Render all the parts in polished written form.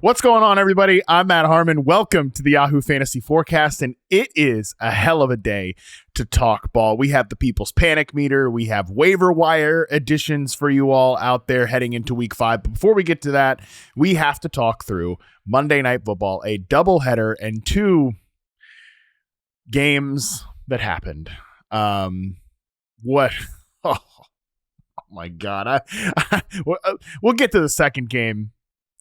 What's going on, everybody? I'm Matt Harmon. Welcome to the Yahoo Fantasy Forecast, and it is a hell of a day to talk ball. We have the People's Panic Meter. We have waiver wire additions for you all out there heading into Week 5. But before we get to that, we have to talk through Monday Night Football, a doubleheader, and two games that happened. What? Oh my God. We'll get to the second game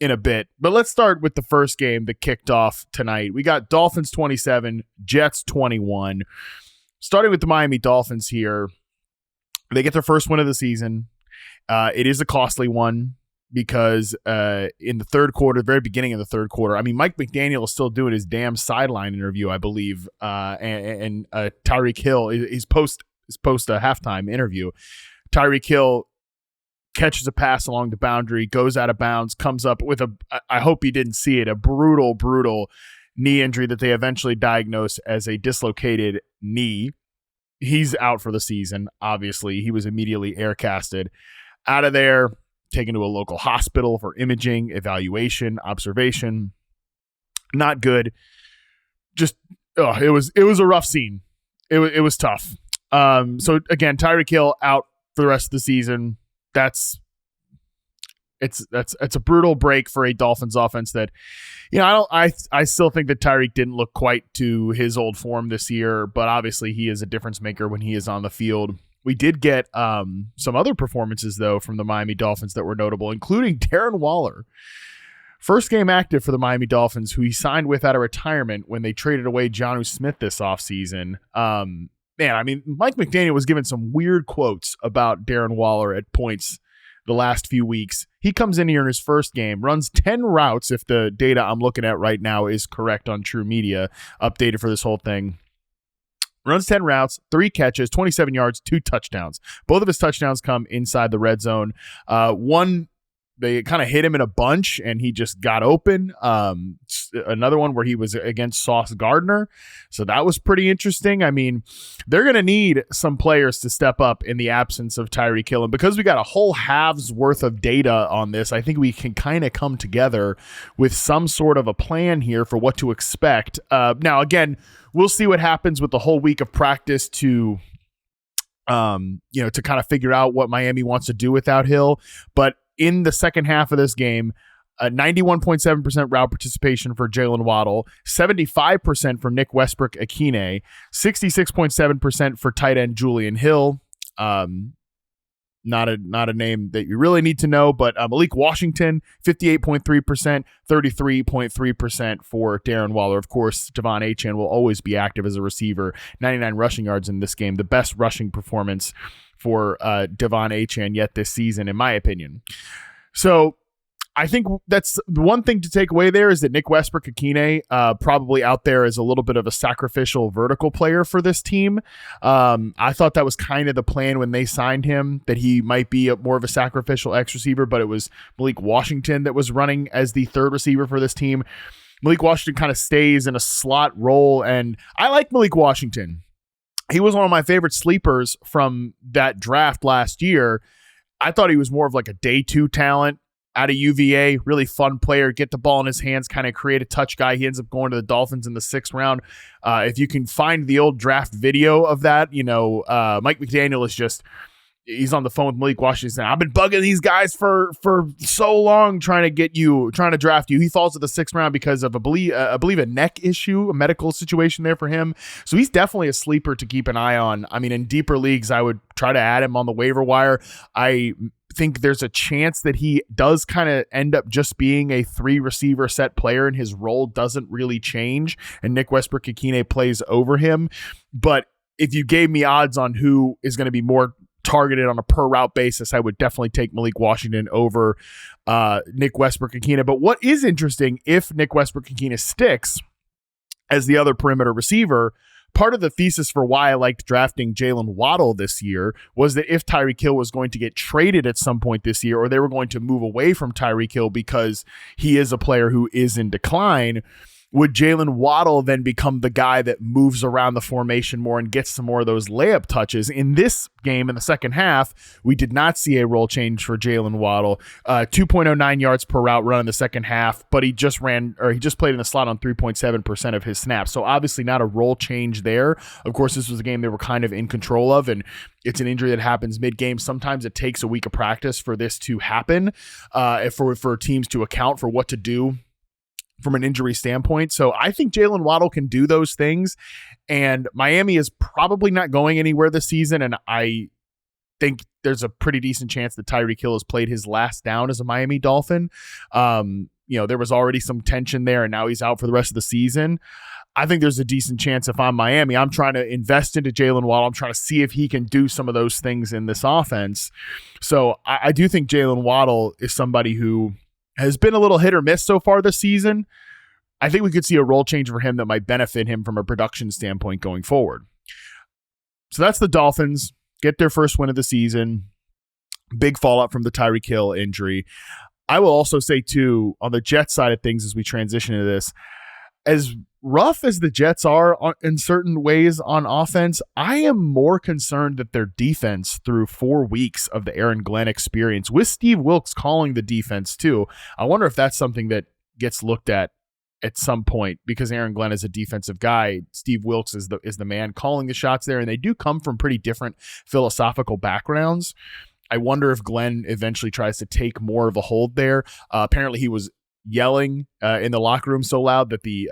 in a bit, but let's start with the first game that kicked off tonight. We got Dolphins 27, Jets 21. Starting with the Miami Dolphins here, they get their first win of the season. It is a costly one because in the third quarter, the very beginning of the third quarter, I mean, Mike McDaniel is still doing his damn sideline interview, I believe, and Tyreek Hill, his post halftime interview, Tyreek Hill catches a pass along the boundary, goes out of bounds, comes up with I hope you didn't see it, a brutal knee injury that they eventually diagnosed as a dislocated knee. He's out for the season, obviously. He was immediately aircasted out of there, taken to a local hospital for imaging, evaluation, observation. Not good. Just, it was a rough scene. It was tough. So again, Tyreek Hill out for the rest of the season. That's a brutal break for a Dolphins offense that, I still think that Tyreek didn't look quite to his old form this year, but obviously he is a difference maker when he is on the field. We did get some other performances though from the Miami Dolphins that were notable, including Darren Waller. First game active for the Miami Dolphins, who he signed with out of retirement when they traded away Jonnu Smith this offseason. Man, I mean, Mike McDaniel was given some weird quotes about Darren Waller at points the last few weeks. He comes in here in his first game, runs 10 routes, if the data I'm looking at right now is correct on True Media, updated for this whole thing. Runs 10 routes, 3 catches, 27 yards, 2 touchdowns. Both of his touchdowns come inside the red zone. One, they kind of hit him in a bunch, and he just got open. Another one where he was against Sauce Gardner. So that was pretty interesting. I mean, they're going to need some players to step up in the absence of Tyreek Hill. And because we got a whole half's worth of data on this, I think we can kind of come together with some sort of a plan here for what to expect. Now, again, we'll see what happens with the whole week of practice to kind of figure out what Miami wants to do without Hill. But in the second half of this game, 91.7% route participation for Jalen Waddle, 75% for Nick Westbrook-Akine, 66.7% for tight end Julian Hill. Not a name that you really need to know, but Malik Washington, 58.3%, 33.3% for Darren Waller. Of course, Devon Achane will always be active as a receiver. 99 rushing yards in this game, the best rushing performance for Devon Achane yet this season, in my opinion. So I think that's the one thing to take away there is that Nick Westbrook-Akine probably out there as a little bit of a sacrificial vertical player for this team. I thought that was kind of the plan when they signed him, that he might be more of a sacrificial X receiver, but it was Malik Washington that was running as the third receiver for this team. Malik Washington kind of stays in a slot role, and I like Malik Washington. He was one of my favorite sleepers from that draft last year. I thought he was more of like a day 2 talent out of UVA, really fun player, get the ball in his hands, kind of create a touch guy. He ends up going to the Dolphins in the 6th round. If you can find the old draft video of that, Mike McDaniel is just, he's on the phone with Malik Washington saying, I've been bugging these guys for so long trying to draft you. He falls to the 6th round because of, I believe a neck issue, a medical situation there for him. So he's definitely a sleeper to keep an eye on. I mean, in deeper leagues, I would try to add him on the waiver wire. I think there's a chance that he does kind of end up just being a 3 receiver set player and his role doesn't really change and Nick Westbrook-Akine plays over him. But if you gave me odds on who is going to be more targeted on a per route basis, I would definitely take Malik Washington over Nick Westbrook-Akine. But what is interesting, if Nick Westbrook-Akine sticks as the other perimeter receiver, part of the thesis for why I liked drafting Jalen Waddle this year was that if Tyreek Hill was going to get traded at some point this year, or they were going to move away from Tyreek Hill because he is a player who is in decline, would Jalen Waddle then become the guy that moves around the formation more and gets some more of those layup touches? In this game, in the second half, we did not see a role change for Jalen Waddle. 2.09 yards per route run in the second half, but he just played in the slot on 3.7% of his snaps. So obviously not a role change there. Of course, this was a game they were kind of in control of, and it's an injury that happens mid-game. Sometimes it takes a week of practice for this to happen, for teams to account for what to do from an injury standpoint. So I think Jalen Waddle can do those things, and Miami is probably not going anywhere this season, and I think there's a pretty decent chance that Tyreek Hill has played his last down as a Miami Dolphin. There was already some tension there, and now he's out for the rest of the season. I think there's a decent chance if I'm Miami, I'm trying to invest into Jalen Waddle. I'm trying to see if he can do some of those things in this offense. So I do think Jalen Waddle is somebody who has been a little hit or miss so far this season. I think we could see a role change for him that might benefit him from a production standpoint going forward. So that's the Dolphins. Get their first win of the season. Big fallout from the Tyreek Hill injury. I will also say, too, on the Jets side of things as we transition to this, as rough as the Jets are in certain ways on offense, I am more concerned that their defense through 4 weeks of the Aaron Glenn experience, with Steve Wilks calling the defense too, I wonder if that's something that gets looked at some point, because Aaron Glenn is a defensive guy. Steve Wilks is the man calling the shots there, and they do come from pretty different philosophical backgrounds. I wonder if Glenn eventually tries to take more of a hold there. Apparently he was yelling in the locker room so loud that the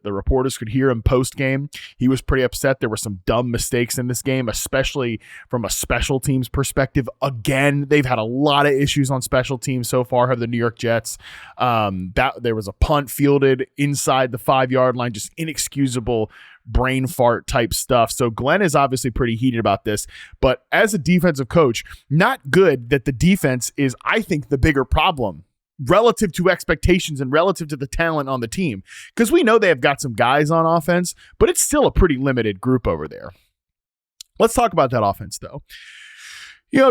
reporters could hear him post game. He was pretty upset. There were some dumb mistakes in this game, especially from a special teams perspective. Again, they've had a lot of issues on special teams so far, have the New York Jets. There was a punt fielded inside the 5-yard line, just inexcusable brain fart type stuff. So Glenn is obviously pretty heated about this, but as a defensive coach, not good that the defense is, I think, the bigger problem relative to expectations and relative to the talent on the team, because we know they have got some guys on offense, but it's still a pretty limited group over there. Let's talk about that offense, though.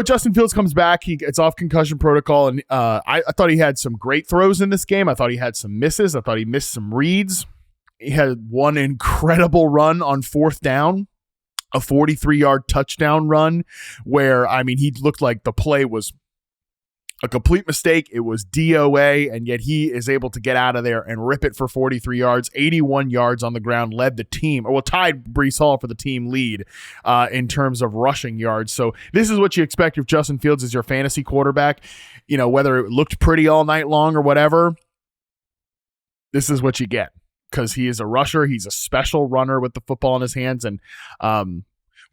Justin Fields comes back. It's off concussion protocol, and I thought he had some great throws in this game. I thought he had some misses. I thought he missed some reads. He had one incredible run on 4th down, a 43-yard touchdown run where, he looked like the play was a complete mistake. It was DOA, and yet he is able to get out of there and rip it for 43 yards, 81 yards on the ground, led the team, tied Breece Hall for the team lead in terms of rushing yards. So this is what you expect if Justin Fields is your fantasy quarterback. Whether it looked pretty all night long or whatever, this is what you get, because he is a rusher. He's a special runner with the football in his hands, and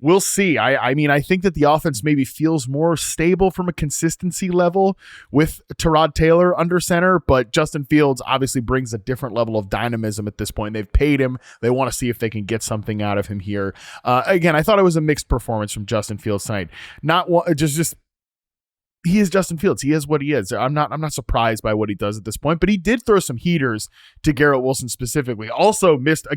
we'll see. I think that the offense maybe feels more stable from a consistency level with Tyrod Taylor under center, but Justin Fields obviously brings a different level of dynamism at this point. They've paid him. They want to see if they can get something out of him here. Again, I thought it was a mixed performance from Justin Fields tonight. He is Justin Fields. He is what he is. I'm not surprised by what he does at this point, but he did throw some heaters to Garrett Wilson specifically. Also missed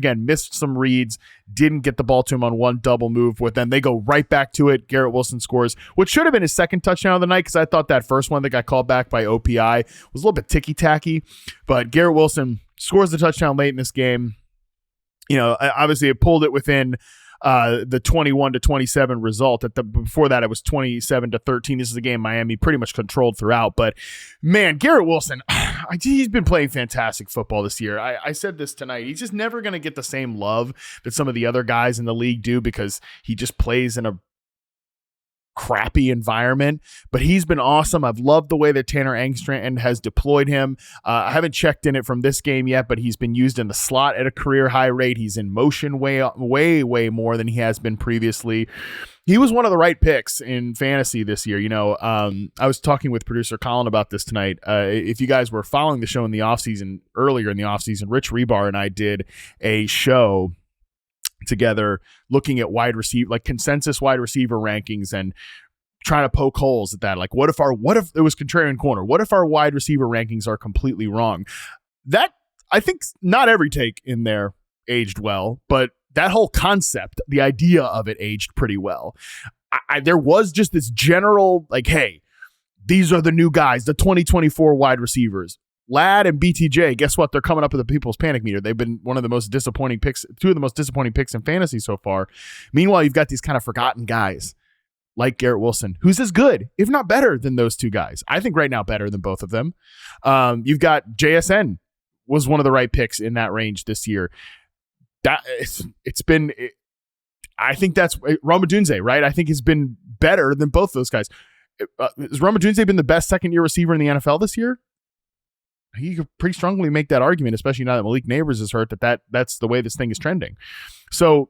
some reads, didn't get the ball to him on one double move, but then they go right back to it. Garrett Wilson scores what should have been his second touchdown of the night, because I thought that first one that got called back by OPI was a little bit ticky-tacky, but Garrett Wilson scores the touchdown late in this game. Obviously it pulled it within the 21-27 result. Before that, it was 27-13. This is a game Miami pretty much controlled throughout. But man, Garrett Wilson, he's been playing fantastic football this year. I said this tonight. He's just never going to get the same love that some of the other guys in the league do, because he just plays in a crappy environment, but he's been awesome. I've loved the way that Tanner Engstrand has deployed him. I haven't checked in it from this game yet, but he's been used in the slot at a career high rate. He's in motion way more than he has been previously. He was one of the right picks in fantasy this year. I was talking with producer Colin about this tonight. If you guys were following the show earlier in the offseason, Rich Rebar and I did a show together looking at wide receiver, like consensus wide receiver rankings, and trying to poke holes at that. Like, what if it was contrarian corner? What if our wide receiver rankings are completely wrong? That, I think, not every take in there aged well, but that whole concept, the idea of it, aged pretty well. There was just this general, like, hey, these are the new guys, the 2024 wide receivers. Ladd and BTJ, guess what? They're coming up with the people's panic meter. They've been one of the most disappointing picks, two of the most disappointing picks in fantasy so far. Meanwhile, you've got these kind of forgotten guys like Garrett Wilson, who's as good, if not better, than those two guys. I think right now better than both of them. You've got JSN was one of the right picks in that range this year. I think that's Romadunze, right? I think he's been better than both those guys. Has Romadunze been the best second-year receiver in the NFL this year? You could pretty strongly make that argument, especially now that Malik Neighbors is hurt, that's the way this thing is trending. So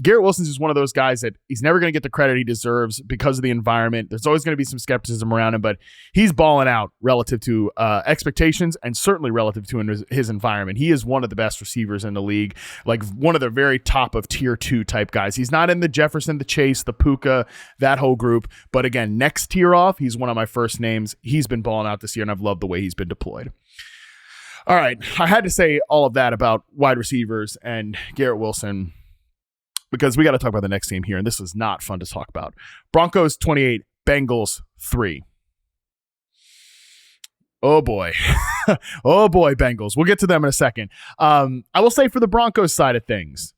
Garrett Wilson's is one of those guys that he's never going to get the credit he deserves because of the environment. There's always going to be some skepticism around him, but he's balling out relative to expectations and certainly relative to his environment. He is one of the best receivers in the league, like one of the very top of tier 2 type guys. He's not in the Jefferson, the Chase, the Puka, that whole group. But again, next tier off, he's one of my first names. He's been balling out this year, and I've loved the way he's been deployed. All right, I had to say all of that about wide receivers and Garrett Wilson, because we got to talk about the next game here, and this is not fun to talk about. Broncos 28, Bengals 3. Oh boy. Oh boy, Bengals. We'll get to them in a second. I will say for the Broncos side of things,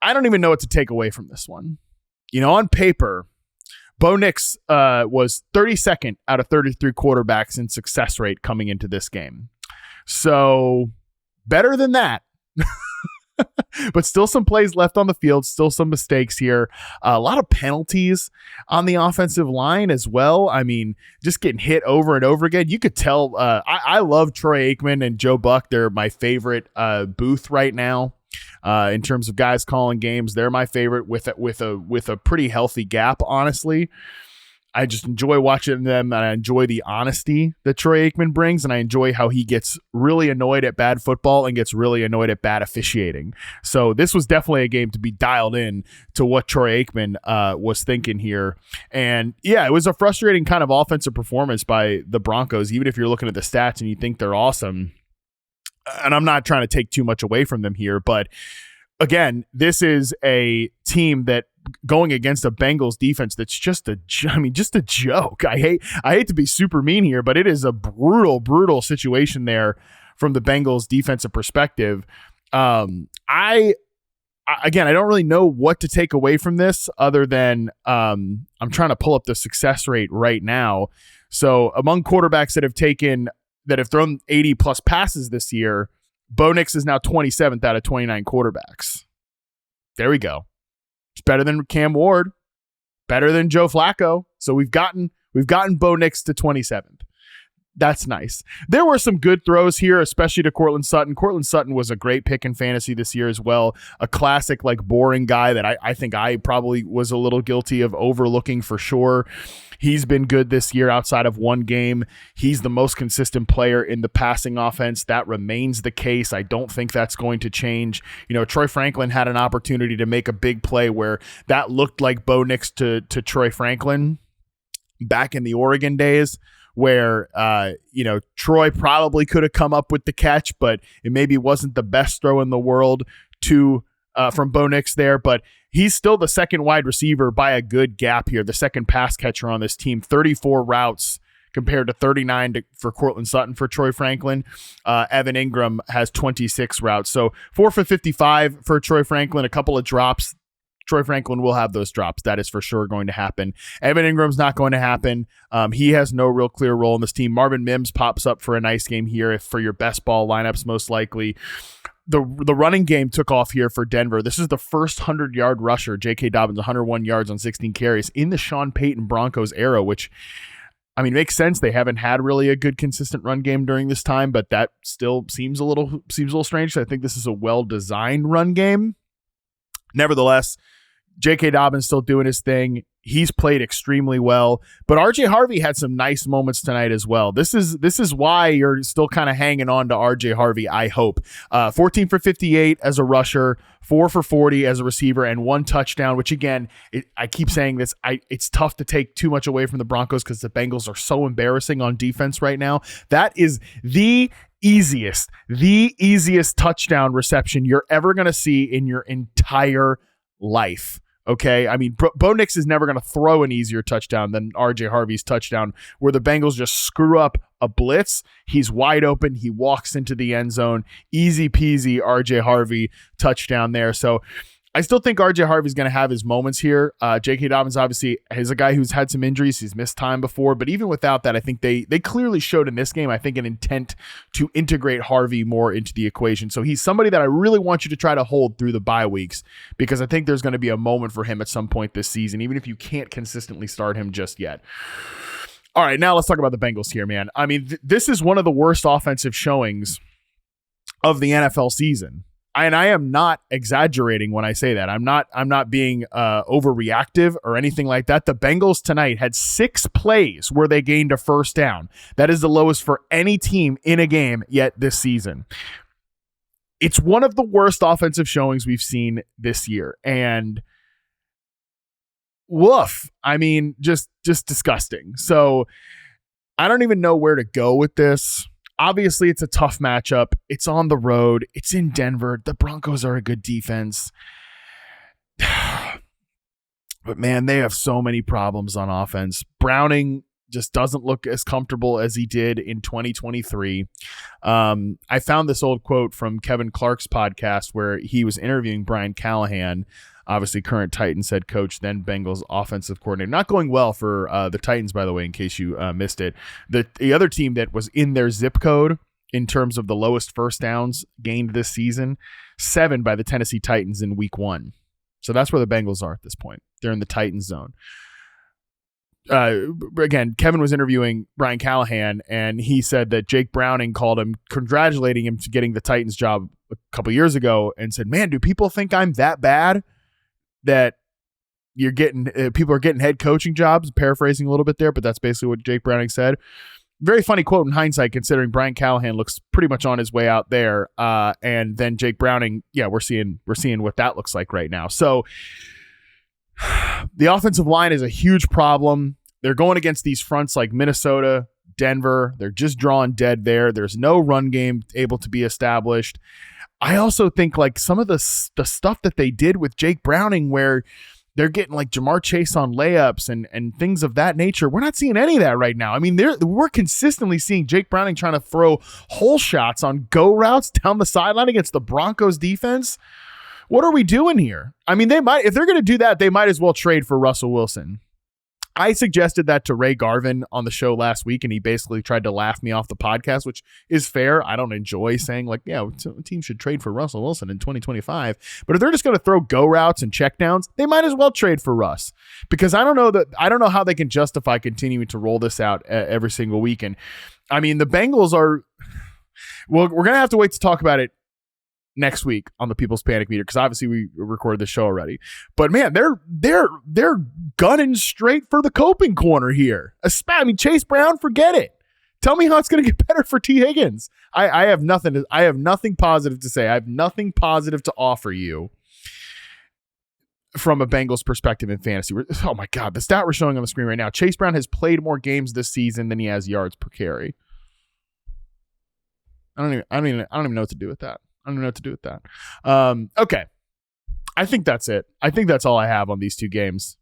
I don't even know what to take away from this one. You know, on paper, Bo Nix was 32nd out of 33 quarterbacks in success rate coming into this game. So better than that. But still some plays left on the field, still some mistakes here. A lot of penalties on the offensive line as well. I mean, just getting hit over and over again. You could tell I love Troy Aikman and Joe Buck. They're my favorite booth right now. In terms of guys calling games, they're my favorite with a pretty healthy gap, honestly. I just enjoy watching them, and I enjoy the honesty that Troy Aikman brings, and I enjoy how he gets really annoyed at bad football and gets really annoyed at bad officiating. So this was definitely a game to be dialed in to what Troy Aikman was thinking here. And yeah, it was a frustrating kind of offensive performance by the Broncos, even if you're looking at the stats and you think they're awesome. And I'm not trying to take too much away from them here, but again, this is a team that going against a Bengals defense that's just a joke. I hate to be super mean here, but it is a brutal situation there from the Bengals defensive perspective. I don't really know what to take away from this other than I'm trying to pull up the success rate right now. So among quarterbacks that have thrown 80 plus passes this year, Bo Nix is now 27th out of 29 quarterbacks. There we go. It's better than Cam Ward, better than Joe Flacco. So we've gotten Bo Nix to 27th. That's nice. There were some good throws here, especially to Courtland Sutton. Courtland Sutton was a great pick in fantasy this year as well. A classic, like, boring guy that I think I probably was a little guilty of overlooking for sure. He's been good this year outside of one game. He's the most consistent player in the passing offense. That remains the case. I don't think that's going to change. You know, Troy Franklin had an opportunity to make a big play where that looked like Bo Nix to Troy Franklin back in the Oregon days, where, Troy probably could have come up with the catch, but it maybe wasn't the best throw in the world from Bo Nix there. But he's still the second wide receiver by a good gap here, the second pass catcher on this team, 34 routes compared to 39 for Courtland Sutton for Troy Franklin. Evan Ingram has 26 routes. So 4 for 55 for Troy Franklin, a couple of drops. Troy Franklin will have those drops. That is for sure going to happen. Evan Ingram's not going to happen. He has no real clear role in this team. Marvin Mims pops up for a nice game here for your best ball lineups, most likely. The running game took off here for Denver. This is the first 100-yard rusher. J.K. Dobbins, 101 yards on 16 carries in the Sean Payton Broncos era, which, I mean, makes sense. They haven't had really a good consistent run game during this time, but that still seems a little strange. So I think this is a well-designed run game. Nevertheless, J.K. Dobbins still doing his thing. He's played extremely well, but R.J. Harvey had some nice moments tonight as well. This is why you're still kind of hanging on to R.J. Harvey, I hope. 14 for 58 as a rusher, 4 for 40 as a receiver, and 1 touchdown, which again, I keep saying this, it's tough to take too much away from the Broncos because the Bengals are so embarrassing on defense right now. That is the easiest touchdown reception you're ever going to see in your entire life. Okay, I mean, Bo Nix is never going to throw an easier touchdown than RJ Harvey's touchdown, where the Bengals just screw up a blitz. He's wide open. He walks into the end zone. Easy peasy RJ Harvey touchdown there. So I still think RJ Harvey's going to have his moments here. J.K. Dobbins obviously is a guy who's had some injuries. He's missed time before. But even without that, I think they clearly showed in this game, I think, an intent to integrate Harvey more into the equation. So he's somebody that I really want you to try to hold through the bye weeks, because I think there's going to be a moment for him at some point this season, even if you can't consistently start him just yet. All right, now let's talk about the Bengals here, man. I mean, this is one of the worst offensive showings of the NFL season. And I am not exaggerating when I say that. I'm not being overreactive or anything like that. The Bengals tonight had 6 plays where they gained a first down. That is the lowest for any team in a game yet this season. It's one of the worst offensive showings we've seen this year. And woof. I mean, just disgusting. So I don't even know where to go with this. Obviously, it's a tough matchup. It's on the road. It's in Denver. The Broncos are a good defense. But, man, they have so many problems on offense. Browning just doesn't look as comfortable as he did in 2023. I found this old quote from Kevin Clark's podcast where he was interviewing Brian Callahan, obviously current Titans head coach, then Bengals offensive coordinator. Not going well for the Titans, by the way, in case you missed it. The other team that was in their zip code in terms of the lowest first downs gained this season, 7 by the Tennessee Titans in week 1. So that's where the Bengals are at this point. They're in the Titans zone. Again, Kevin was interviewing Brian Callahan, and he said that Jake Browning called him, congratulating him to getting the Titans job a couple years ago, and said, "Man, do people think I'm that bad that you're getting people are getting head coaching jobs?" Paraphrasing a little bit there, but that's basically what Jake Browning said. Very funny quote in hindsight, considering Brian Callahan looks pretty much on his way out there, and then Jake Browning, yeah, we're seeing what that looks like right now. So the offensive line is a huge problem. They're going against these fronts like Minnesota, Denver. They're just drawing dead there. There's no run game able to be established. I also think like some of the stuff that they did with Jake Browning, where they're getting like Jamar Chase on layups and things of that nature. We're not seeing any of that right now. I mean, we're consistently seeing Jake Browning trying to throw hole shots on go routes down the sideline against the Broncos defense. What are we doing here? I mean, if they're going to do that, they might as well trade for Russell Wilson. I suggested that to Ray Garvin on the show last week, and he basically tried to laugh me off the podcast, which is fair. I don't enjoy saying like, yeah, a team should trade for Russell Wilson in 2025. But if they're just going to throw go routes and checkdowns, they might as well trade for Russ, because I don't know how they can justify continuing to roll this out every single week. And I mean, the Bengals are, well, we're going to have to wait to talk about it next week on the People's Panic Meter, because obviously we recorded the show already. But man, they're gunning straight for the coping corner here. I mean, Chase Brown, forget it. Tell me how it's going to get better for T. Higgins. I have nothing positive to say. I have nothing positive to offer you from a Bengals perspective in fantasy. Oh my God, the stat we're showing on the screen right now: Chase Brown has played more games this season than he has yards per carry. I don't even know what to do with that. Okay. I think that's it. I think that's all I have on these two games.